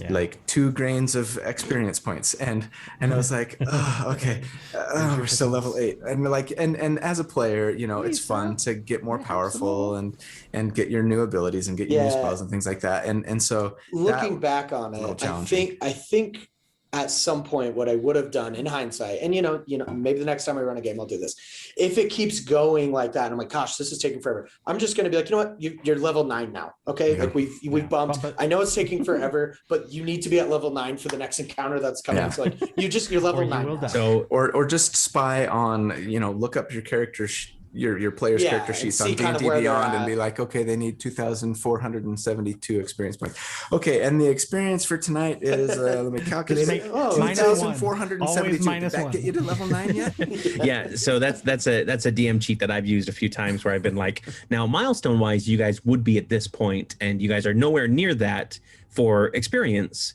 like 2 grains of experience points. And I was like, oh, okay, we're still level 8. And we're like, and as a player, it's fun to get more powerful and get your new abilities and get your new spells and things like that. And so looking back on it, I think at some point what I would have done in hindsight, and maybe the next time I run a game I'll do this, if it keeps going like that and I'm like, gosh, this is taking forever, I'm just going to be like, you know what, you're level 9 now, okay? Like we've bumped. I know it's taking forever, but you need to be at level 9 for the next encounter that's coming. So like you're level 9 so or just spy on, look up your character your player's character sheets on D&D Beyond and be like, okay, they need 2,472 experience points. Okay, and the experience for tonight is let me calculate. 2,472. Did that get you to level 9 yet? Yeah, so that's a DM cheat that I've used a few times where I've been like, now milestone wise, you guys would be at this point, and you guys are nowhere near that for experience.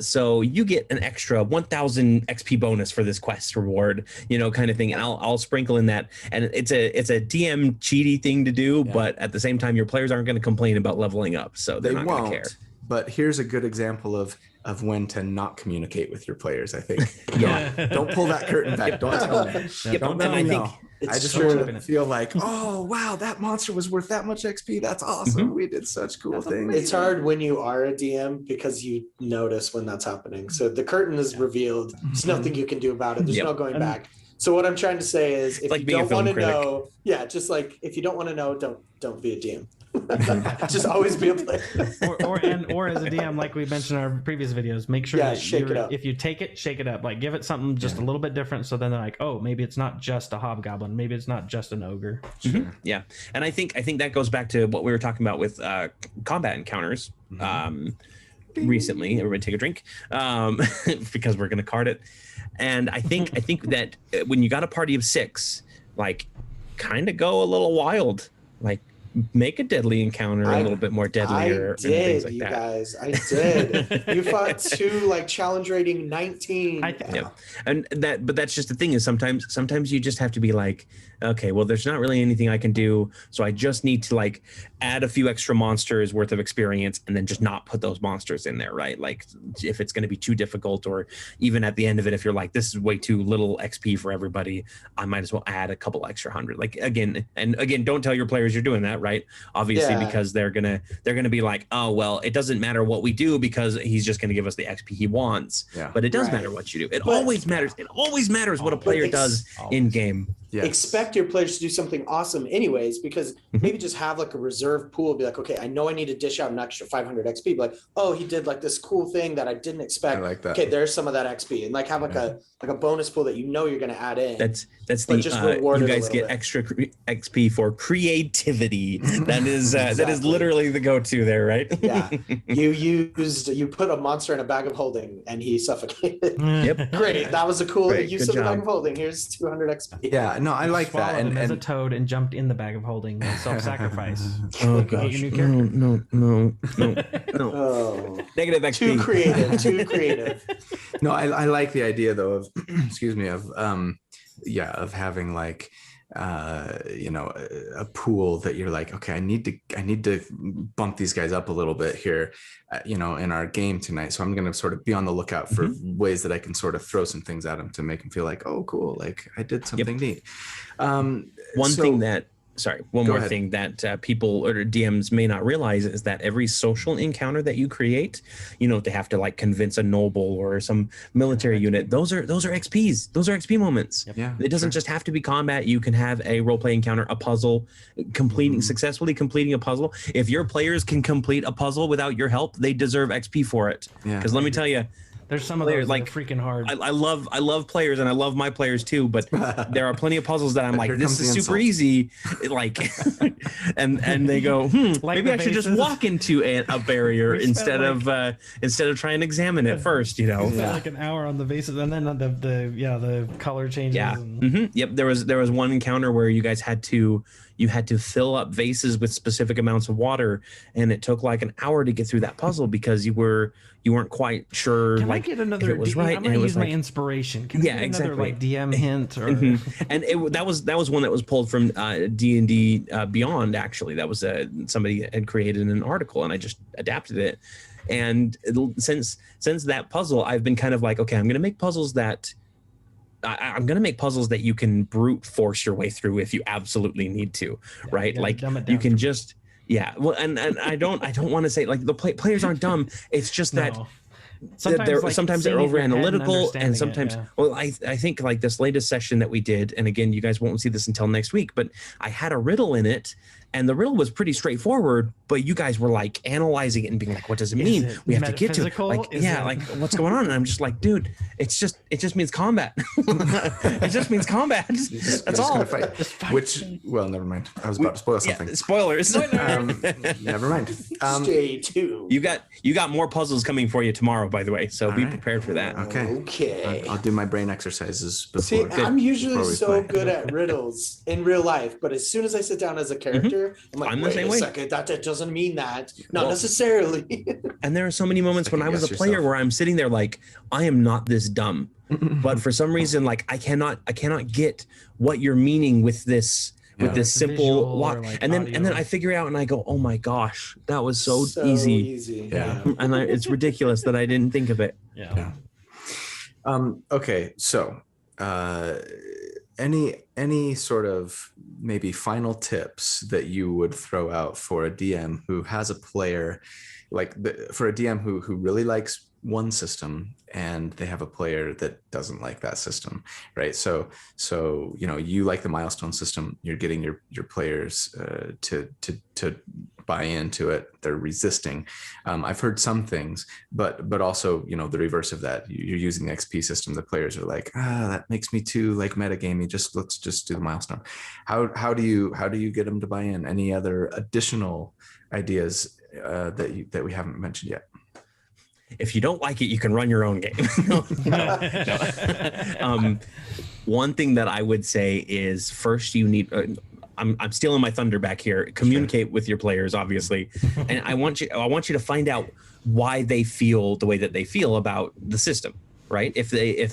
So you get an extra 1,000 XP bonus for this quest reward, kind of thing. And I'll sprinkle in that. And it's a DM cheaty thing to do, but at the same time, your players aren't going to complain about leveling up, so they're not going to care. but here's a good example of when to not communicate with your players. I think. Don't pull that curtain back. Don't tell me. Don't let me know. I just want to feel like, oh wow, that monster was worth that much XP. That's awesome. We did such cool things. It's hard when you are a DM because you notice when that's happening. So the curtain is revealed. There's nothing you can do about it. There's no going back. So what I'm trying to say is, if you don't want to know, just like if you don't want to know, don't be a DM. Just always be a player. or as a DM, like we mentioned in our previous videos, make sure that shake it up. If you take it, shake it up. Like give it something just a little bit different, so then they're like, oh, maybe it's not just a hobgoblin, maybe it's not just an ogre. Yeah, and I think that goes back to what we were talking about with combat encounters. Recently, everybody take a drink, because we're gonna card it. And I think that when you got a party of 6, like, kind of go a little wild, like make a deadly encounter a little bit more deadlier. I did, like you that. Guys. I did. You fought 2 like challenge rating 19. But that's just the thing is sometimes you just have to be like, okay, well, there's not really anything I can do, so I just need to like add a few extra monsters worth of experience and then just not put those monsters in there, right? Like if it's going to be too difficult, or even at the end of it, if you're like, this is way too little XP for everybody, I might as well add a couple extra 100. Like again, don't tell your players you're doing that, right? Obviously, because they're gonna be like, oh well, it doesn't matter what we do because he's just gonna give us the XP he wants. But it does matter what you do. It always matters. It always matters what a player does in game. Expect your players to do something awesome anyways, because maybe just have like a reserve pool, be like, okay, I know I need to dish out an extra 500 XP, be like, oh, he did like this cool thing that I didn't expect. I like that. Okay, there's some of that XP, and like have like a bonus pool that you know you're going to add in. That's the just you guys get extra XP for creativity. That is that is literally the go-to there, right? You put a monster in a bag of holding and he suffocated. Great, that was a cool use of the bag of holding. Here's 200 XP. No, I like that. And as a toad and jumped in the bag of holding, self-sacrifice. Oh gosh, no. Oh, negative XP. Too creative. No, I like the idea though of excuse me, of having like a pool that you're like, okay, I need to bump these guys up a little bit here, in our game tonight. So I'm going to sort of be on the lookout for ways that I can sort of throw some things at them to make them feel like, oh, cool, like I did something neat. One more thing that people or DMs may not realize is that every social encounter that you create, they have to like convince a noble or some military unit. Those are XPs. Those are XP moments. It doesn't just have to be combat. You can have a roleplay encounter, a puzzle, successfully completing a puzzle. If your players can complete a puzzle without your help, they deserve XP for it. Because let me tell you, there's some of those like freaking hard. I love players and I love my players too, but there are plenty of puzzles that I'm like, this is super easy, like, and they go, maybe I should just walk into a barrier instead of trying to examine it first, like an hour on the vases, and then the color changes. There was one encounter where you guys had to fill up vases with specific amounts of water, and it took like an hour to get through that puzzle because you weren't quite sure. Can I get another? It was right. I'm gonna use my inspiration. Can I get another like DM hint? Or... And that was one that was pulled from D&D Beyond. Actually, that was somebody had created an article, and I just adapted it. And since that puzzle, I've been kind of like, okay, I'm gonna make puzzles that. I'm going to make puzzles that you can brute force your way through if you absolutely need to, right? Like you can just, well, and I don't want to say like the players aren't dumb. It's just that sometimes they're over analytical, and sometimes, I think like this latest session that we did, and again, you guys won't see this until next week, but I had a riddle in it. And the riddle was pretty straightforward, but you guys were like analyzing it and being like, "What does it mean? We have to get to it." Like, like what's going on? And I'm just like, dude, it just means combat. It just means combat. That's all. Fight. Which, well, never mind. I was about to spoil something. Spoilers. Never mind. Stay tuned. You got more puzzles coming for you tomorrow, by the way. So be prepared for that. Okay. I'll do my brain exercises before. See, I'm usually so good at riddles in real life, but as soon as I sit down as a character. I'm like, wait a second, that doesn't mean that. Not necessarily. And there are so many moments when I was a player where I'm sitting there like, I am not this dumb. But for some reason, like I cannot get what you're meaning with this with this simple visual lock, or, like, and then audio. I figure out and I go, oh my gosh, that was so easy. Yeah. And it's ridiculous that I didn't think of it. Yeah. Okay, so any sort of maybe final tips that you would throw out for a DM who has a player, like for a DM who really likes one system and they have a player that doesn't like that system, right? So you like the Milestone system, you're getting your players to buy into it. They're resisting. I've heard some things, but also, the reverse of that. You're using the XP system. The players are like, that makes me too like metagamey. Let's just do the Milestone. How do you get them to buy in? Any other additional ideas that we haven't mentioned yet? If you don't like it, you can run your own game. No. One thing that I would say is first you need. I'm stealing my thunder back here. Communicate with your players, obviously, and I want you to find out why they feel the way that they feel about the system, right? If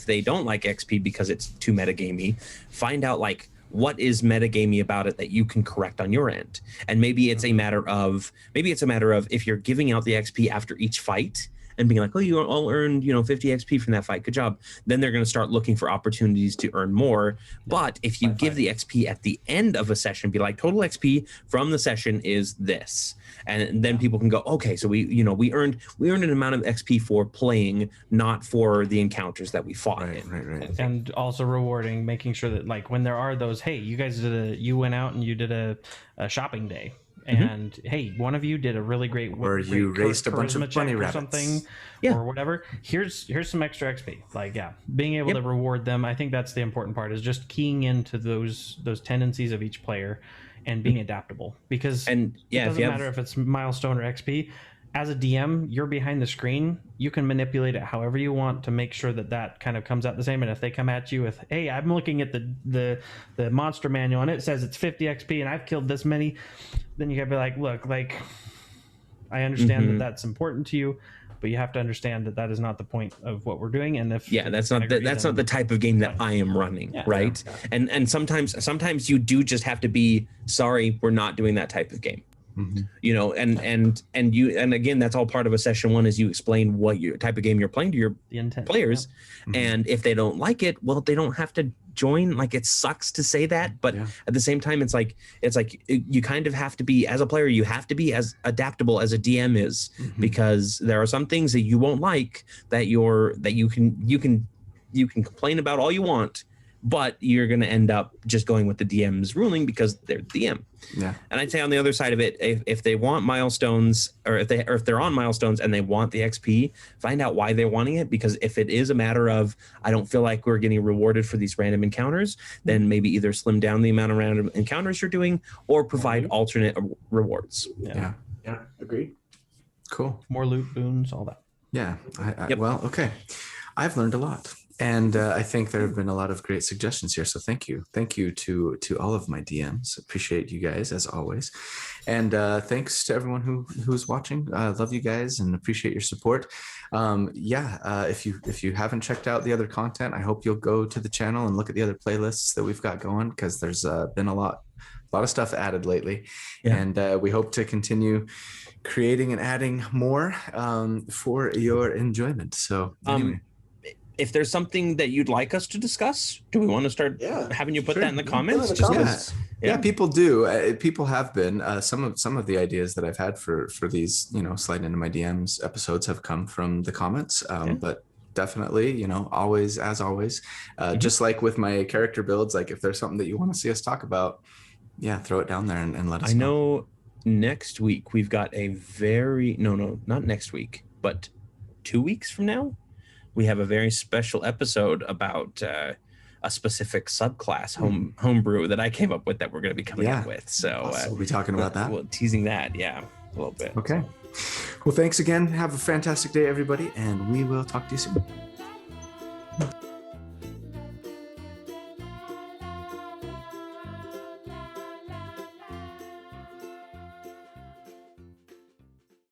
they don't like XP because it's too metagamey, find out like what is metagamey about it that you can correct on your end, and maybe it's a matter of if you're giving out the XP after each fight and being like, oh, you all earned 50 XP from that fight, good job. Then they're going to start looking for opportunities to earn more. But if you give the XP at the end of a session, be like, total XP from the session is this, and then people can go, okay, so we earned an amount of XP for playing, not for the encounters that we fought in. Right. And also rewarding, making sure that like when there are those, hey, you guys you went out and you did a shopping day. And hey, one of you did a really great, or you raced a bunch of bunny rabbits, something, or whatever. Here's some extra XP. Like, being able to reward them. I think that's the important part, is just keying into those tendencies of each player and being adaptable. Because it doesn't matter if it's Milestone or XP. As a DM, you're behind the screen. You can manipulate it however you want to make sure that kind of comes out the same. And if they come at you with, hey, I'm looking at the monster manual and it says it's 50 XP and I've killed this many, then you gotta be like, look, like, I understand that that's important to you, but you have to understand that is not the point of what we're doing. And if that's not the type of game that I am running, right? Yeah. And sometimes you do just have to be sorry, we're not doing that type of game. And again, that's all part of a session one, is you explain what your type of game you're playing to your players. And if they don't like it, well, they don't have to join. Like, it sucks to say that, but at the same time, it's like you kind of have to be, as a player, you have to be as adaptable as a DM is, because there are some things that you won't like that you can complain about all you want, but you're going to end up just going with the DM's ruling because they're the DM. Yeah. And I'd say on the other side of it, if they want milestones, or if they're on milestones and they want the XP, find out why they're wanting it. Because if it is a matter of, I don't feel like we're getting rewarded for these random encounters, then maybe either slim down the amount of random encounters you're doing or provide alternate rewards. Yeah. Agreed. Cool. More loot boons, all that. Yeah. Well, okay. I've learned a lot. And I think there have been a lot of great suggestions here. So thank you. Thank you to all of my DMs. Appreciate you guys, as always. And thanks to everyone who's watching. Love you guys and appreciate your support. If you haven't checked out the other content, I hope you'll go to the channel and look at the other playlists that we've got going, because there's been a lot of stuff added lately. Yeah. And we hope to continue creating and adding more for your enjoyment. So anyway. If there's something that you'd like us to discuss, do we want to start having you put that in the comments? People do. People have been. Some of the ideas that I've had for these, slide into my DMs episodes have come from the comments. But definitely, always, as always, just like with my character builds, like if there's something that you want to see us talk about, throw it down there and let us know. I know next week we've got not next week, but 2 weeks from now, we have a very special episode about a specific subclass homebrew that I came up with that we're going to be coming up with. So we'll be talking about that. We'll teasing that, a little bit. Okay. Well, thanks again. Have a fantastic day, everybody, and we will talk to you soon.